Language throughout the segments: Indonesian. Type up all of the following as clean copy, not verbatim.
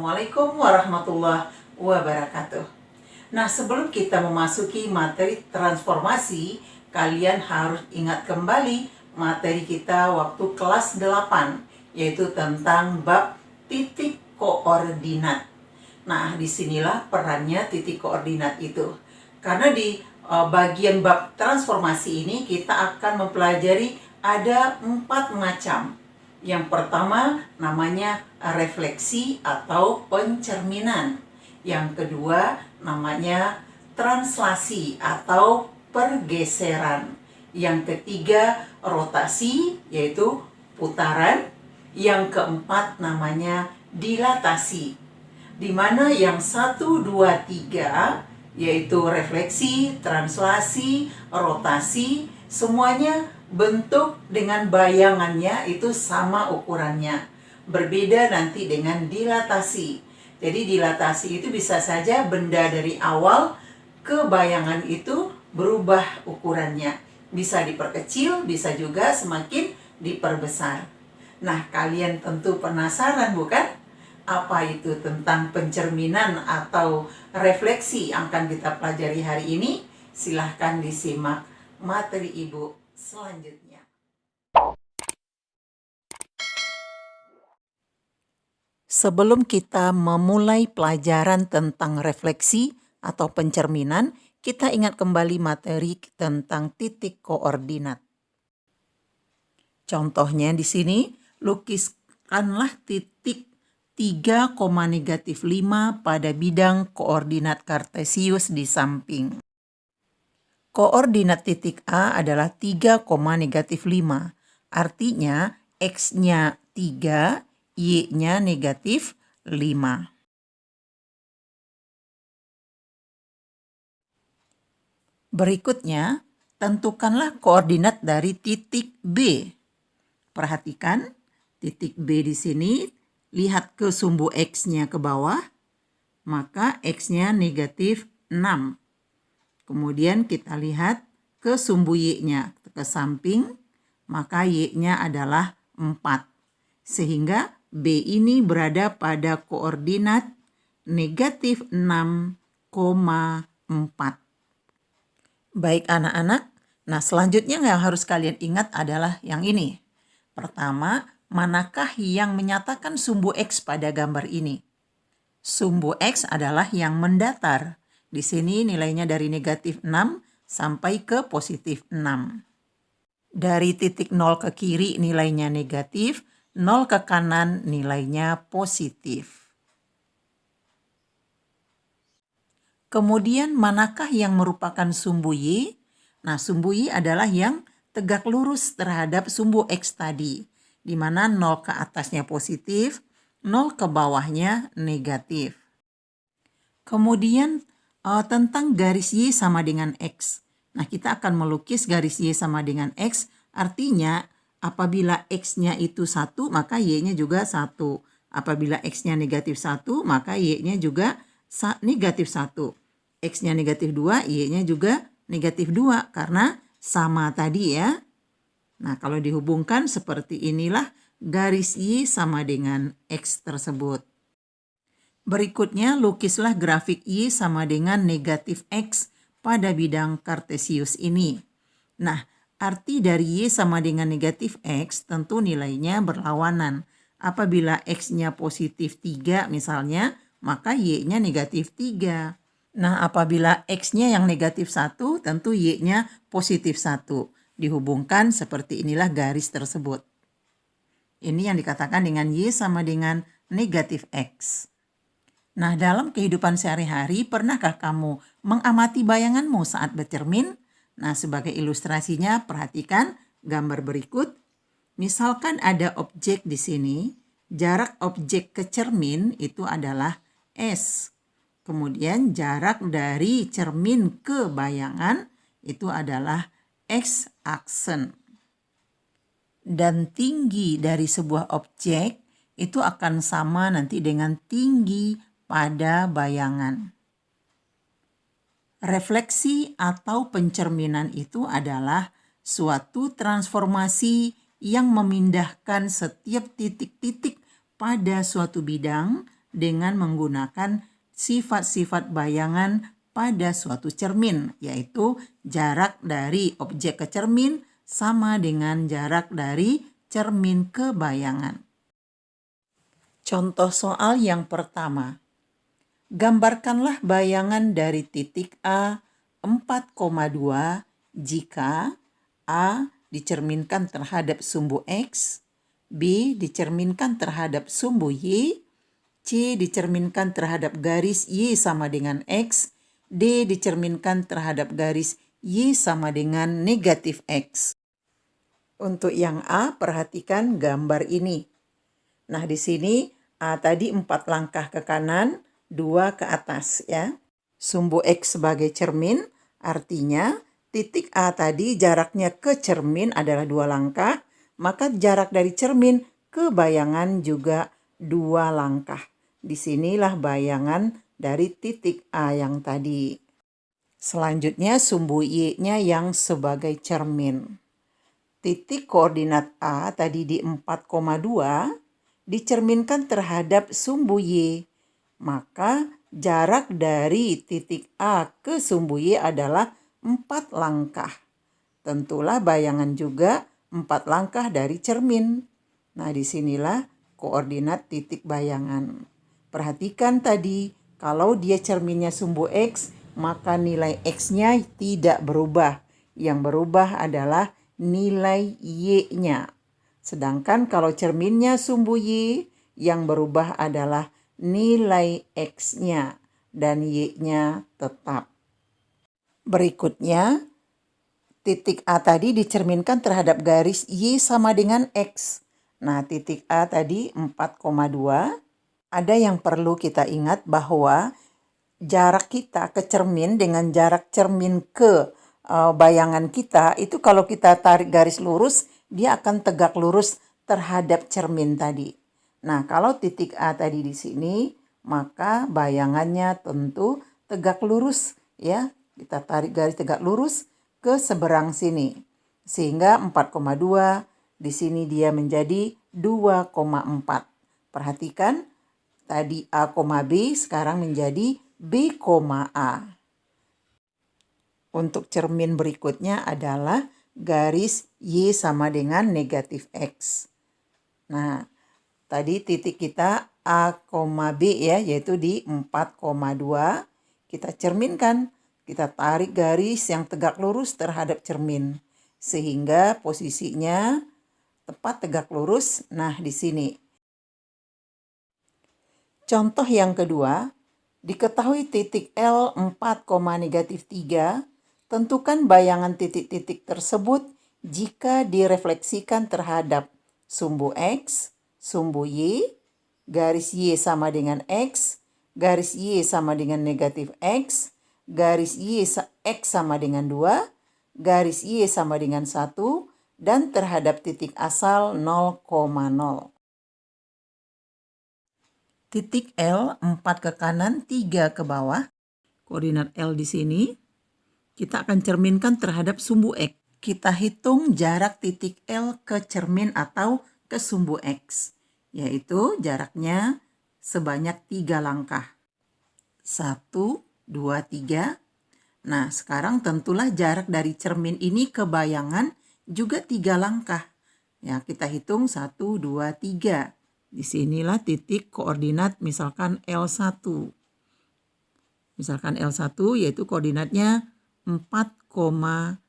Assalamualaikum warahmatullahi wabarakatuh. Nah, sebelum kita memasuki materi transformasi, kalian harus ingat kembali materi kita waktu kelas 8, yaitu tentang bab titik koordinat. Nah, disinilah perannya titik koordinat itu. Karena di bagian bab transformasi ini kita akan mempelajari ada 4 macam. Yang pertama namanya refleksi atau pencerminan. Yang kedua namanya translasi atau pergeseran. Yang ketiga rotasi yaitu putaran. Yang keempat namanya dilatasi. Di mana yang 1, 2, 3 yaitu refleksi, translasi, rotasi, semuanya bentuk dengan bayangannya itu sama ukurannya. Berbeda nanti dengan dilatasi. Jadi dilatasi itu bisa saja benda dari awal ke bayangan itu berubah ukurannya. Bisa diperkecil, bisa juga semakin diperbesar. Nah, kalian tentu penasaran bukan? Apa itu tentang pencerminan atau refleksi yang akan kita pelajari hari ini? Silahkan disimak materi Ibu selanjutnya. Sebelum kita memulai pelajaran tentang refleksi atau pencerminan, kita ingat kembali materi tentang titik koordinat. Contohnya di sini, lukiskanlah titik 3,-5 pada bidang koordinat kartesius di samping. Koordinat titik A adalah 3,-5. Artinya X-nya 3, Y-nya -5. Berikutnya, tentukanlah koordinat dari titik B. Perhatikan, titik B di sini, lihat ke sumbu X-nya ke bawah, maka X-nya -6. Kemudian kita lihat ke sumbu Y-nya ke samping, maka Y-nya adalah 4. Sehingga B ini berada pada koordinat -6,4. Baik anak-anak, nah selanjutnya yang harus kalian ingat adalah yang ini. Pertama, manakah yang menyatakan sumbu X pada gambar ini? Sumbu X adalah yang mendatar. Di sini nilainya dari -6 sampai ke +6. Dari titik 0 ke kiri nilainya negatif, 0 ke kanan nilainya positif. Kemudian manakah yang merupakan sumbu Y? Nah, sumbu Y adalah yang tegak lurus terhadap sumbu X tadi, di mana 0 ke atasnya positif, 0 ke bawahnya negatif. Kemudian tentang garis Y sama dengan X. Nah, kita akan melukis garis Y sama dengan X, artinya apabila X-nya itu 1, maka Y-nya juga 1. Apabila X-nya -1, maka Y-nya juga -1. X-nya -2, Y-nya juga -2, karena sama tadi ya. Nah, kalau dihubungkan seperti inilah garis Y sama dengan X tersebut. Berikutnya, lukislah grafik Y sama dengan negatif X pada bidang kartesius ini. Nah, arti dari Y sama dengan negatif X tentu nilainya berlawanan. Apabila X-nya positif 3 misalnya, maka Y-nya negatif 3. Nah, apabila X-nya yang negatif 1, tentu Y-nya positif 1. Dihubungkan seperti inilah garis tersebut. Ini yang dikatakan dengan Y sama dengan negatif X. Nah, dalam kehidupan sehari-hari, pernahkah kamu mengamati bayanganmu saat bercermin? Nah, sebagai ilustrasinya, perhatikan gambar berikut. Misalkan ada objek di sini, jarak objek ke cermin itu adalah S. Kemudian jarak dari cermin ke bayangan itu adalah X aksen. Dan tinggi dari sebuah objek itu akan sama nanti dengan tinggi pada bayangan. Refleksi atau pencerminan itu adalah suatu transformasi yang memindahkan setiap titik-titik pada suatu bidang dengan menggunakan sifat-sifat bayangan pada suatu cermin, yaitu jarak dari objek ke cermin sama dengan jarak dari cermin ke bayangan. Contoh soal yang pertama. Gambarkanlah bayangan dari titik A 4,2 jika A dicerminkan terhadap sumbu X, B dicerminkan terhadap sumbu Y, C dicerminkan terhadap garis Y sama dengan X, D dicerminkan terhadap garis Y sama dengan negatif X. Untuk yang A, perhatikan gambar ini. Nah, di sini A tadi 4 langkah ke kanan, 2 ke atas ya. Sumbu X sebagai cermin, artinya titik A tadi jaraknya ke cermin adalah 2 langkah, maka jarak dari cermin ke bayangan juga 2 langkah. Disinilah bayangan dari titik A yang tadi. Selanjutnya sumbu Y-nya yang sebagai cermin. Titik koordinat A tadi di 4,2 dicerminkan terhadap sumbu Y. Maka jarak dari titik A ke sumbu Y adalah 4 langkah. Tentulah bayangan juga 4 langkah dari cermin. Nah, disinilah koordinat titik bayangan. Perhatikan tadi, kalau dia cerminnya sumbu X, maka nilai X-nya tidak berubah. Yang berubah adalah nilai Y-nya. Sedangkan kalau cerminnya sumbu Y, yang berubah adalah nilai X-nya dan Y-nya tetap. Berikutnya, titik A tadi dicerminkan terhadap garis Y sama dengan X. Nah, titik A tadi 4,2. Ada yang perlu kita ingat bahwa jarak kita ke cermin dengan jarak cermin ke bayangan kita, itu kalau kita tarik garis lurus, dia akan tegak lurus terhadap cermin tadi. Nah, kalau titik A tadi di sini, maka bayangannya tentu tegak lurus ya. Kita tarik garis tegak lurus ke seberang sini. Sehingga 4,2 di sini dia menjadi 2,4. Perhatikan tadi A, B sekarang menjadi B, A. Untuk cermin berikutnya adalah garis Y sama dengan negatif X. Nah, tadi titik kita A, B ya, yaitu di 4,2. Kita cerminkan, kita tarik garis yang tegak lurus terhadap cermin. Sehingga posisinya tepat tegak lurus, nah di sini. Contoh yang kedua, diketahui titik L 4,-3, tentukan bayangan titik-titik tersebut jika direfleksikan terhadap sumbu X, sumbu Y, garis Y sama dengan X, garis Y sama dengan negatif X, garis Y X sama dengan 2, garis Y sama dengan 1, dan terhadap titik asal 0,0. Titik L 4 ke kanan, 3 ke bawah. Koordinat L di sini. Kita akan cerminkan terhadap sumbu X. Kita hitung jarak titik L ke cermin atau ke sumbu X. Yaitu jaraknya sebanyak 3 langkah. 1, 2, 3. Nah, sekarang tentulah jarak dari cermin ini ke bayangan juga 3 langkah. Ya, kita hitung 1, 2, 3. Disinilah titik koordinat misalkan L1. Misalkan L1 yaitu koordinatnya 4,3.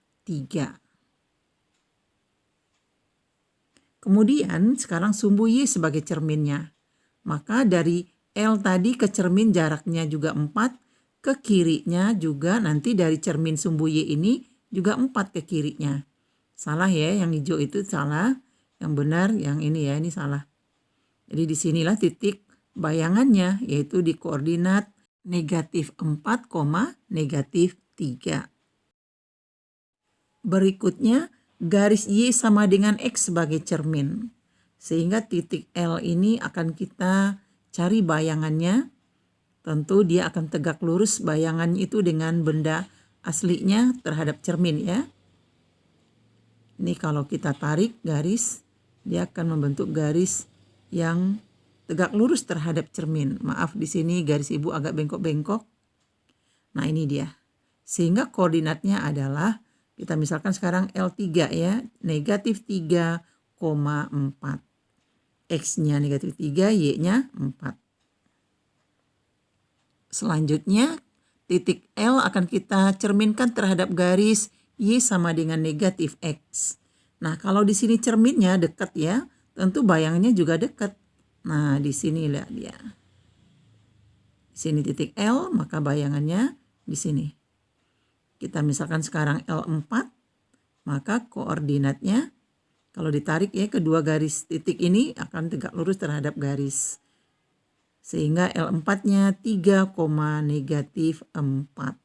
Kemudian sekarang sumbu Y sebagai cerminnya. Maka dari L tadi ke cermin jaraknya juga 4. Ke kirinya juga nanti dari cermin sumbu Y ini juga 4 ke kirinya. Salah ya, yang hijau itu salah. Yang benar yang ini ya, ini salah. Jadi disinilah titik bayangannya, yaitu di koordinat negatif 4, negatif 3. Berikutnya, garis Y sama dengan X sebagai cermin. Sehingga titik L ini akan kita cari bayangannya. Tentu dia akan tegak lurus bayangan itu dengan benda aslinya terhadap cermin ya. Ini kalau kita tarik garis, dia akan membentuk garis yang tegak lurus terhadap cermin. Maaf di sini garis ibu agak bengkok-bengkok. Nah ini dia. Sehingga koordinatnya adalah, kita misalkan sekarang L3 ya, negatif 3,4. X-nya negatif 3, Y-nya 4. Selanjutnya, titik L akan kita cerminkan terhadap garis Y sama dengan negatif X. Nah, kalau di sini cerminnya dekat ya, tentu bayangannya juga dekat. Nah, di sini lihat dia. Di sini titik L, maka bayangannya di sini. Kita misalkan sekarang L4, maka koordinatnya kalau ditarik ya, kedua garis titik ini akan tegak lurus terhadap garis. Sehingga L4-nya 3, negatif 4.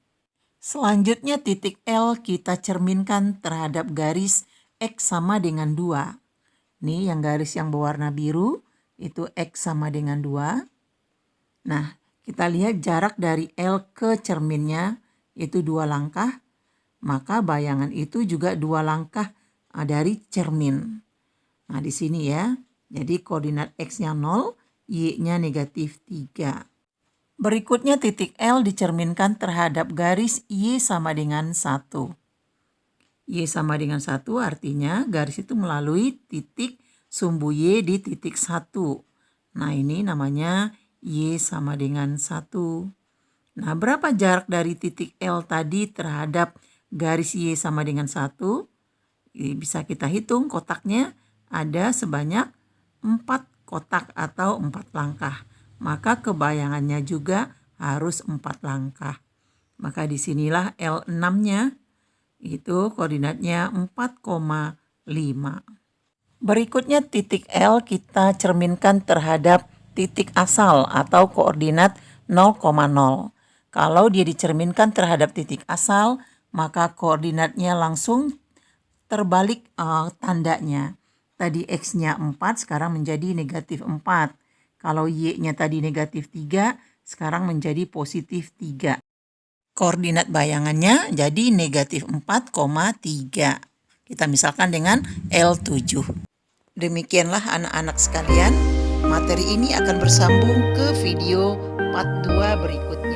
Selanjutnya titik L kita cerminkan terhadap garis X sama dengan 2. Nih yang garis yang berwarna biru itu X sama dengan 2. Nah, kita lihat jarak dari L ke cerminnya itu 2 langkah. Maka bayangan itu juga 2 langkah dari cermin. Nah, di sini ya. Jadi koordinat X-nya 0, Y-nya negatif 3. Berikutnya titik L dicerminkan terhadap garis Y sama dengan 1. Y sama dengan 1 artinya garis itu melalui titik sumbu Y di titik 1. Nah ini namanya Y sama dengan 1. Nah berapa jarak dari titik L tadi terhadap garis Y sama dengan 1? Bisa kita hitung kotaknya ada sebanyak 4 kotak atau 4 langkah. Maka kebayangannya juga harus 4 langkah. Maka disinilah L6-nya itu koordinatnya 4,5. Berikutnya titik L kita cerminkan terhadap titik asal atau koordinat 0,0. Kalau dia dicerminkan terhadap titik asal, maka koordinatnya langsung terbalik tandanya. Tadi X-nya 4, sekarang menjadi negatif 4. Kalau Y-nya tadi negatif 3, sekarang menjadi positif 3. Koordinat bayangannya jadi negatif 4,3. Kita misalkan dengan L7. Demikianlah anak-anak sekalian, materi ini akan bersambung ke video part 2 berikutnya.